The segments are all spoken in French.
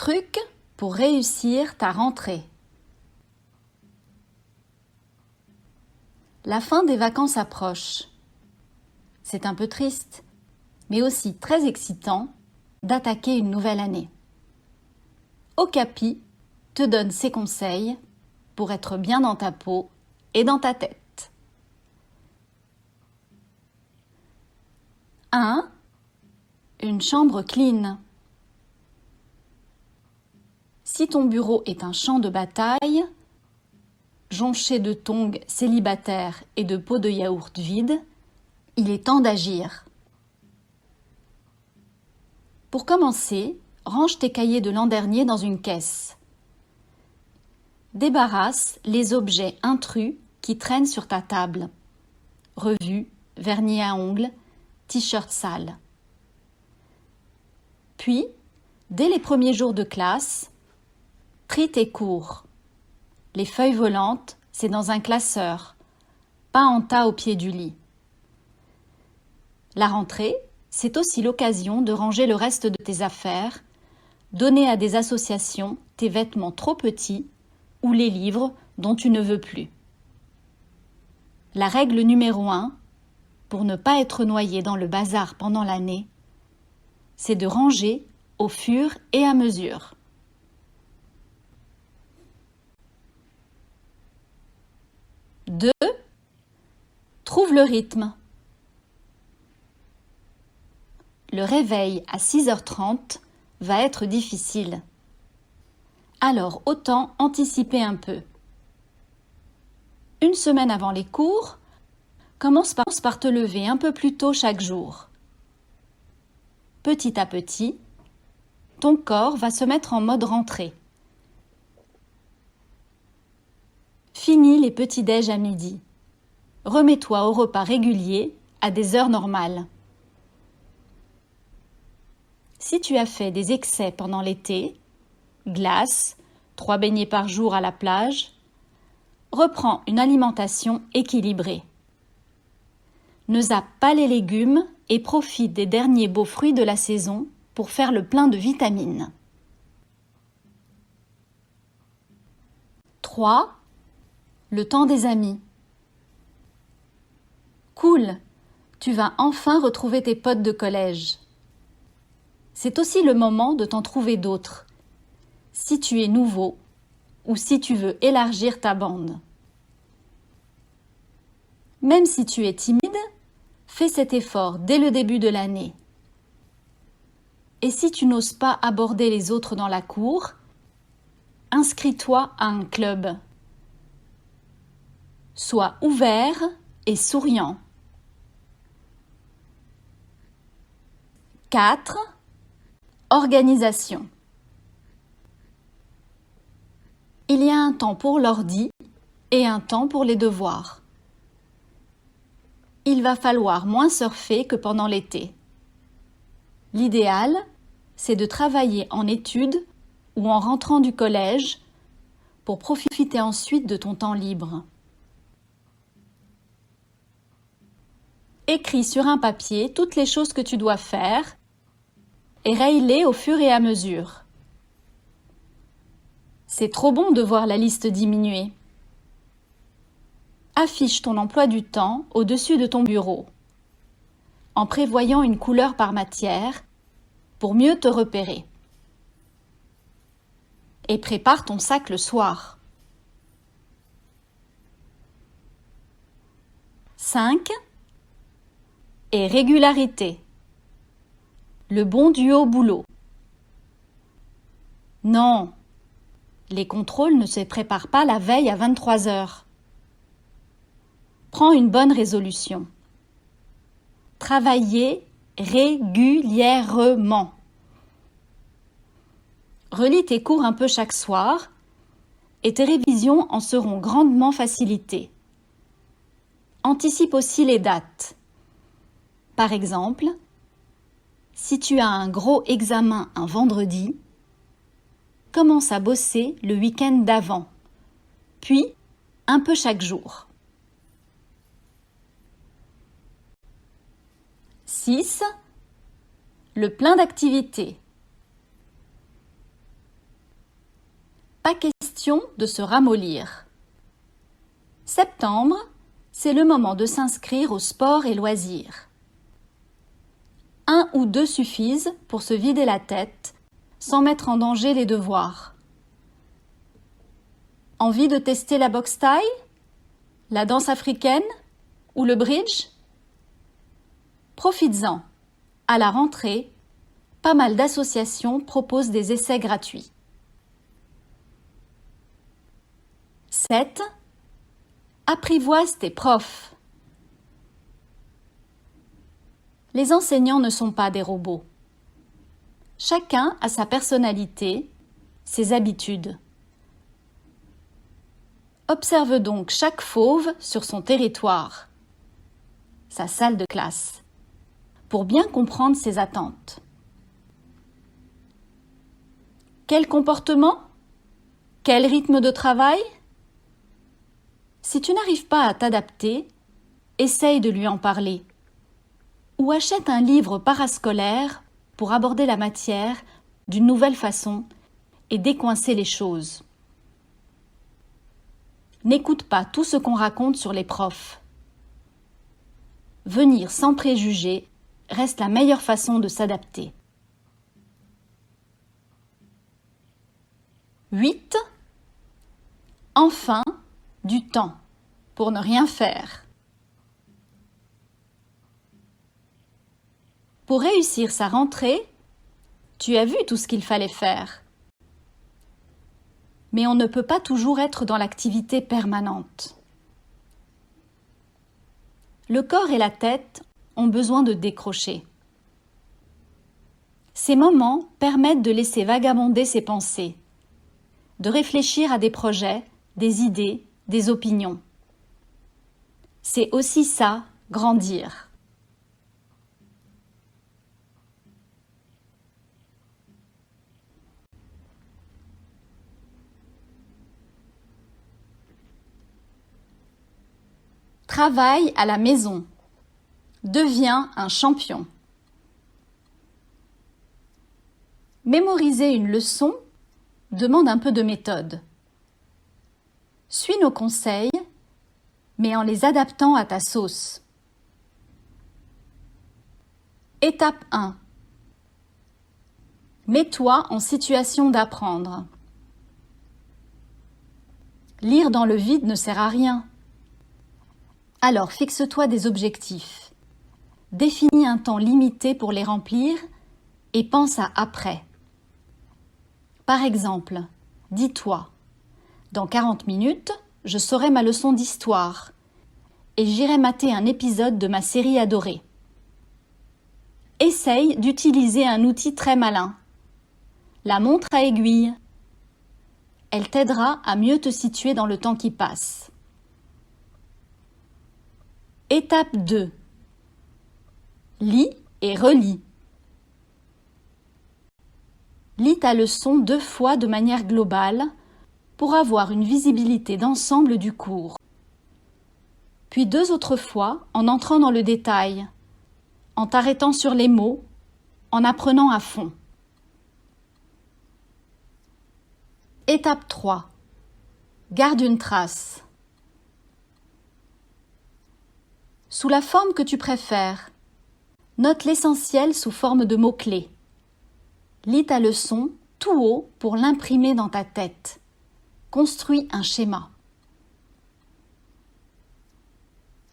Truc pour réussir ta rentrée. La fin des vacances approche. C'est un peu triste, mais aussi très excitant d'attaquer une nouvelle année. Okapi te donne ses conseils pour être bien dans ta peau et dans ta tête. 1. Une chambre clean. Si ton bureau est un champ de bataille, jonché de tongs célibataires et de pots de yaourt vides, il est temps d'agir. Pour commencer, range tes cahiers de l'an dernier dans une caisse. Débarrasse les objets intrus qui traînent sur ta table. Revues, vernis à ongles, t-shirts sales. Puis, dès les premiers jours de classe, trie tes cours. Les feuilles volantes, c'est dans un classeur, pas en tas au pied du lit. La rentrée, c'est aussi l'occasion de ranger le reste de tes affaires, donner à des associations tes vêtements trop petits ou les livres dont tu ne veux plus. La règle numéro 1, pour ne pas être noyé dans le bazar pendant l'année, c'est de ranger au fur et à mesure. 2. Trouve le rythme. Le réveil à 6h30 va être difficile. Alors autant anticiper un peu. Une semaine avant les cours, commence par te lever un peu plus tôt chaque jour. Petit à petit, ton corps va se mettre en mode rentrée. Finis les petits-déj à midi. Remets-toi au repas régulier à des heures normales. Si tu as fait des excès pendant l'été, glace, 3 beignets par jour à la plage, reprends une alimentation équilibrée. Ne zappe pas les légumes et profite des derniers beaux fruits de la saison pour faire le plein de vitamines. 3. Le temps des amis. Cool, tu vas enfin retrouver tes potes de collège. C'est aussi le moment de t'en trouver d'autres, si tu es nouveau ou si tu veux élargir ta bande. Même si tu es timide, fais cet effort dès le début de l'année. Et si tu n'oses pas aborder les autres dans la cour, inscris-toi à un club. Sois ouvert et souriant. 4. Organisation. Il y a un temps pour l'ordi et un temps pour les devoirs. Il va falloir moins surfer que pendant l'été. L'idéal, c'est de travailler en études ou en rentrant du collège pour profiter ensuite de ton temps libre. Écris sur un papier toutes les choses que tu dois faire et raye-les au fur et à mesure. C'est trop bon de voir la liste diminuer. Affiche ton emploi du temps au-dessus de ton bureau, en prévoyant une couleur par matière pour mieux te repérer. Et prépare ton sac le soir. 5. Et régularité. Le bon duo boulot. Non, les contrôles ne se préparent pas la veille à 23h. Prends une bonne résolution. Travailler régulièrement. Relis tes cours un peu chaque soir et tes révisions en seront grandement facilitées. Anticipe aussi les dates. Par exemple, si tu as un gros examen un vendredi, commence à bosser le week-end d'avant, puis un peu chaque jour. 6. Le plein d'activités. Pas question de se ramollir. Septembre, c'est le moment de s'inscrire au sport et loisirs. 1 ou 2 suffisent pour se vider la tête sans mettre en danger les devoirs. Envie de tester la boxe thaï, la danse africaine ou le bridge? Profites-en. À la rentrée, pas mal d'associations proposent des essais gratuits. 7. Apprivoise tes profs. Les enseignants ne sont pas des robots. Chacun a sa personnalité, ses habitudes. Observe donc chaque fauve sur son territoire, sa salle de classe, pour bien comprendre ses attentes. Quel comportement? Quel rythme de travail? Si tu n'arrives pas à t'adapter, essaye de lui en parler. Ou achète un livre parascolaire pour aborder la matière d'une nouvelle façon et décoincer les choses. N'écoute pas tout ce qu'on raconte sur les profs. Venir sans préjugés reste la meilleure façon de s'adapter. 8. Enfin, du temps pour ne rien faire. Pour réussir sa rentrée, tu as vu tout ce qu'il fallait faire. Mais on ne peut pas toujours être dans l'activité permanente. Le corps et la tête ont besoin de décrocher. Ces moments permettent de laisser vagabonder ses pensées, de réfléchir à des projets, des idées, des opinions. C'est aussi ça, grandir. Travaille à la maison. Deviens un champion. Mémoriser une leçon demande un peu de méthode. Suis nos conseils, mais en les adaptant à ta sauce. Étape 1. Mets-toi en situation d'apprendre. Lire dans le vide ne sert à rien. Alors fixe-toi des objectifs. Définis un temps limité pour les remplir et pense à après. Par exemple, dis-toi, dans 40 minutes, je saurai ma leçon d'histoire et j'irai mater un épisode de ma série adorée. Essaye d'utiliser un outil très malin, la montre à aiguille. Elle t'aidera à mieux te situer dans le temps qui passe. Étape 2. Lis et relis. Lis ta leçon 2 fois de manière globale pour avoir une visibilité d'ensemble du cours. Puis 2 autres fois en entrant dans le détail, en t'arrêtant sur les mots, en apprenant à fond. Étape 3. Garde une trace. Sous la forme que tu préfères, note l'essentiel sous forme de mots-clés. Lis ta leçon tout haut pour l'imprimer dans ta tête. Construis un schéma.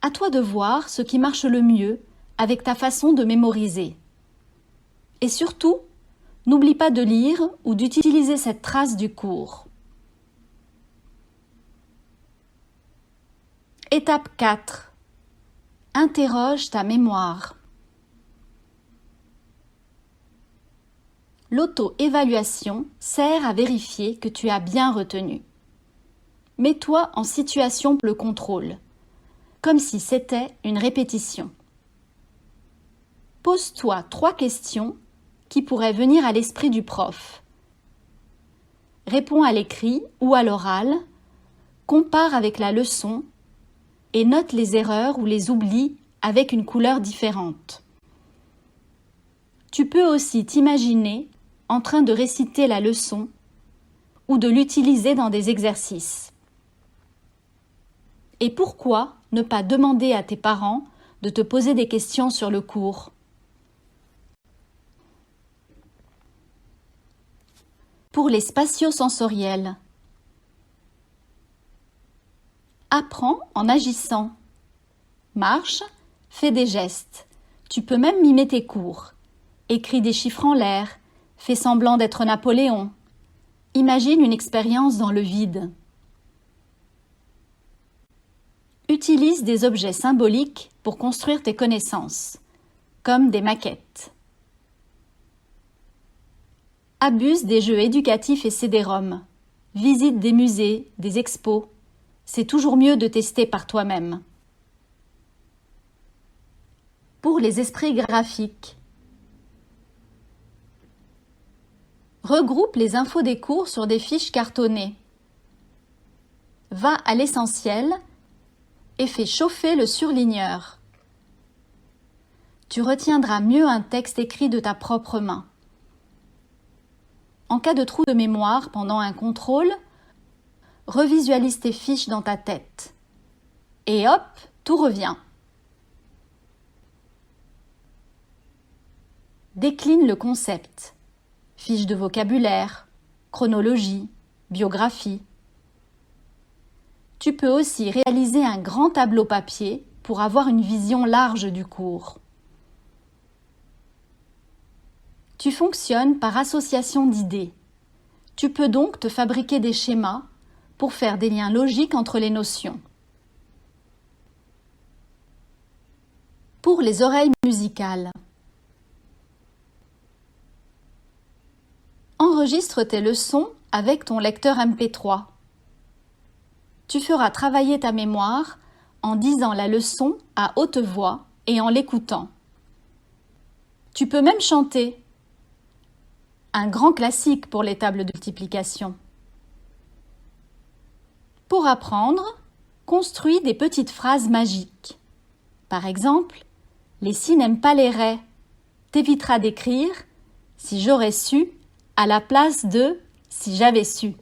À toi de voir ce qui marche le mieux avec ta façon de mémoriser. Et surtout, n'oublie pas de lire ou d'utiliser cette trace du cours. Étape 4. Interroge ta mémoire. L'auto-évaluation sert à vérifier que tu as bien retenu. Mets-toi en situation pour le contrôle, comme si c'était une répétition. Pose-toi 3 questions qui pourraient venir à l'esprit du prof. Réponds à l'écrit ou à l'oral, compare avec la leçon et note les erreurs ou les oublis avec une couleur différente. Tu peux aussi t'imaginer en train de réciter la leçon ou de l'utiliser dans des exercices. Et pourquoi ne pas demander à tes parents de te poser des questions sur le cours? Pour les spatio-sensoriels, apprends en agissant. Marche, fais des gestes. Tu peux même mimer tes cours. Écris des chiffres en l'air. Fais semblant d'être Napoléon. Imagine une expérience dans le vide. Utilise des objets symboliques pour construire tes connaissances, comme des maquettes. Abuse des jeux éducatifs et CD-ROM. Visite des musées, des expos. C'est toujours mieux de tester par toi-même. Pour les esprits graphiques, regroupe les infos des cours sur des fiches cartonnées. Va à l'essentiel et fais chauffer le surligneur. Tu retiendras mieux un texte écrit de ta propre main. En cas de trou de mémoire pendant un contrôle, revisualise tes fiches dans ta tête. Et hop, tout revient. Décline le concept. Fiche de vocabulaire, chronologie, biographie. Tu peux aussi réaliser un grand tableau papier pour avoir une vision large du cours. Tu fonctionnes par association d'idées. Tu peux donc te fabriquer des schémas pour faire des liens logiques entre les notions. Pour les oreilles musicales, enregistre tes leçons avec ton lecteur MP3. Tu feras travailler ta mémoire en disant la leçon à haute voix et en l'écoutant. Tu peux même chanter. Un grand classique pour les tables de multiplication. Pour apprendre, construis des petites phrases magiques. Par exemple, les si n'aiment pas les raies. T'éviteras d'écrire « si j'aurais su » à la place de « si j'avais su ».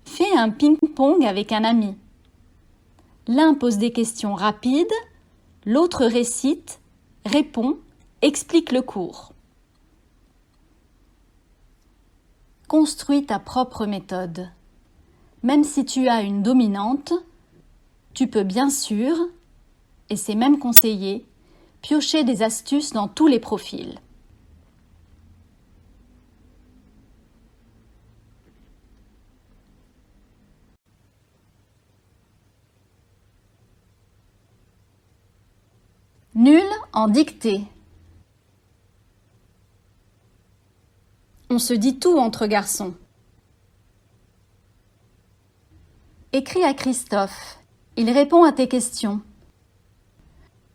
Fais un ping-pong avec un ami. L'un pose des questions rapides, l'autre récite, répond, explique le cours. Construis ta propre méthode. Même si tu as une dominante, tu peux bien sûr, et c'est même conseillé, piocher des astuces dans tous les profils. Nul en dictée. On se dit tout entre garçons. Écris à Christophe. Il répond à tes questions.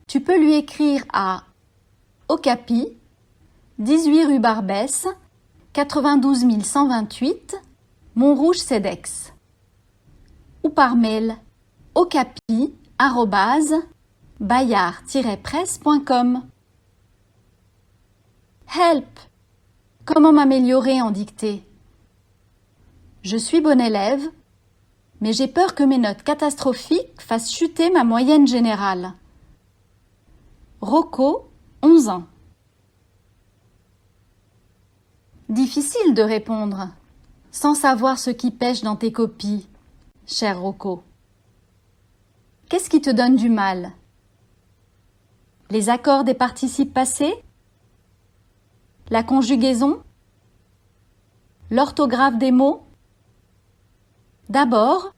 Tu peux lui écrire à Okapi, 18 rue Barbès, 92 128, Montrouge-Cedex. Ou par mail okapi@bayard-presse.com. Help! Comment m'améliorer en dictée? Je suis bon élève, mais j'ai peur que mes notes catastrophiques fassent chuter ma moyenne générale. Rocco, 11 ans. Difficile de répondre, sans savoir ce qui pêche dans tes copies, cher Rocco. Qu'est-ce qui te donne du mal? Les accords des participes passés? La conjugaison? L'orthographe des mots? D'abord,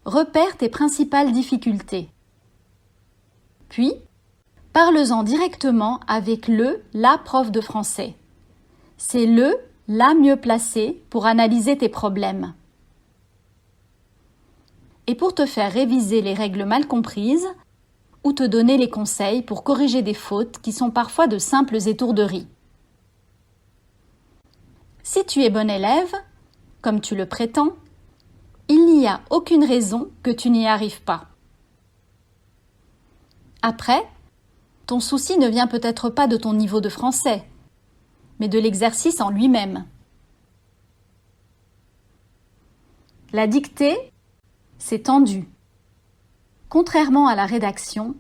repère tes principales difficultés. Puis, parle-en directement avec la prof de français. C'est la mieux placée pour analyser tes problèmes. Et pour te faire réviser les règles mal comprises, ou te donner les conseils pour corriger des fautes qui sont parfois de simples étourderies. Si tu es bon élève, comme tu le prétends, il n'y a aucune raison que tu n'y arrives pas. Après, ton souci ne vient peut-être pas de ton niveau de français, mais de l'exercice en lui-même. La dictée, c'est tendu. Contrairement à la rédaction,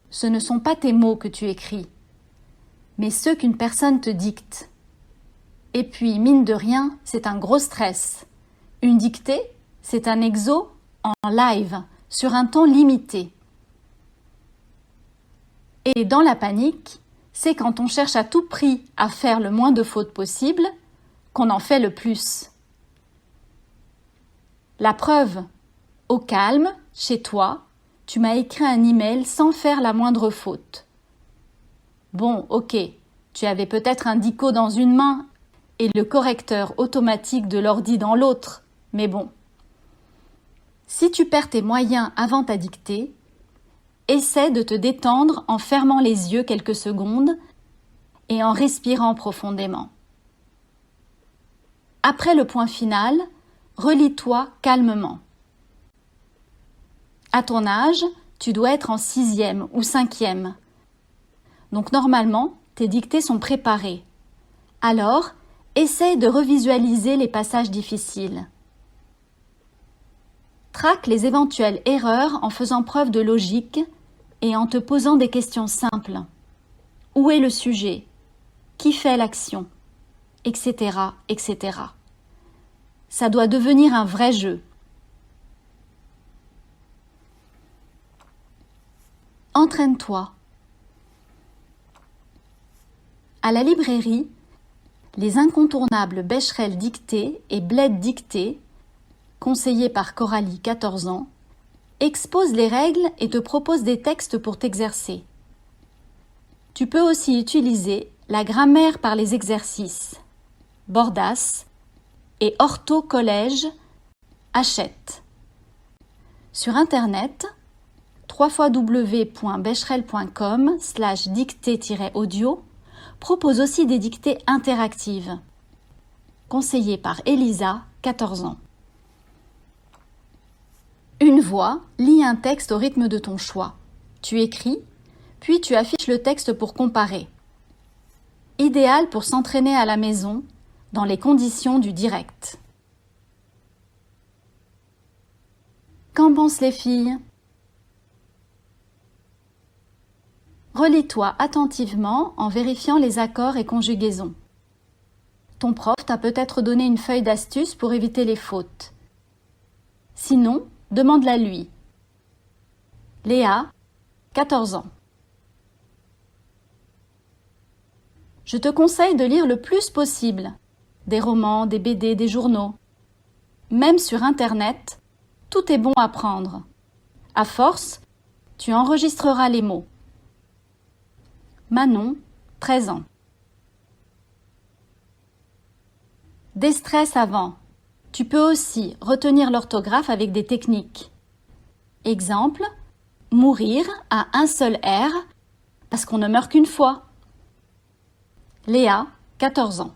ce ne sont pas tes mots que tu écris, mais ceux qu'une personne te dicte. Et puis, mine de rien, c'est un gros stress. Une dictée, c'est un exo en live, sur un temps limité. Et dans la panique, c'est quand on cherche à tout prix à faire le moins de fautes possible qu'on en fait le plus. La preuve, au calme, chez toi, tu m'as écrit un email sans faire la moindre faute. Bon, ok, tu avais peut-être un dico dans une main et le correcteur automatique de l'ordi dans l'autre, mais bon. Si tu perds tes moyens avant ta dictée, essaie de te détendre en fermant les yeux quelques secondes et en respirant profondément. Après le point final, relis-toi calmement. À ton âge, tu dois être en 6e ou 5e. Donc normalement, tes dictées sont préparées. Alors, essaye de revisualiser les passages difficiles. Traque les éventuelles erreurs en faisant preuve de logique et en te posant des questions simples. Où est le sujet? Qui fait l'action? Etc., etc. Ça doit devenir un vrai jeu. Entraîne-toi. À la librairie, les incontournables Becherel dictée et Bled dictée, conseillés par Coralie, 14 ans, exposent les règles et te proposent des textes pour t'exercer. Tu peux aussi utiliser la grammaire par les exercices, Bordas, et Ortho Collège, Hachette. Sur Internet, www.becherel.com/dictée-audio propose aussi des dictées interactives, conseillées par Elisa, 14 ans. Une voix lit un texte au rythme de ton choix. Tu écris, puis tu affiches le texte pour comparer. Idéal pour s'entraîner à la maison, dans les conditions du direct. Qu'en pensent les filles? Relis-toi attentivement en vérifiant les accords et conjugaisons. Ton prof t'a peut-être donné une feuille d'astuce pour éviter les fautes. Sinon, demande-la lui. Léa, 14 ans. Je te conseille de lire le plus possible. Des romans, des BD, des journaux. Même sur Internet, tout est bon à prendre. À force, tu enregistreras les mots. Manon, 13 ans. Déstresse avant. Tu peux aussi retenir l'orthographe avec des techniques. Exemple, mourir à un seul R, parce qu'on ne meurt qu'une fois. Léa, 14 ans.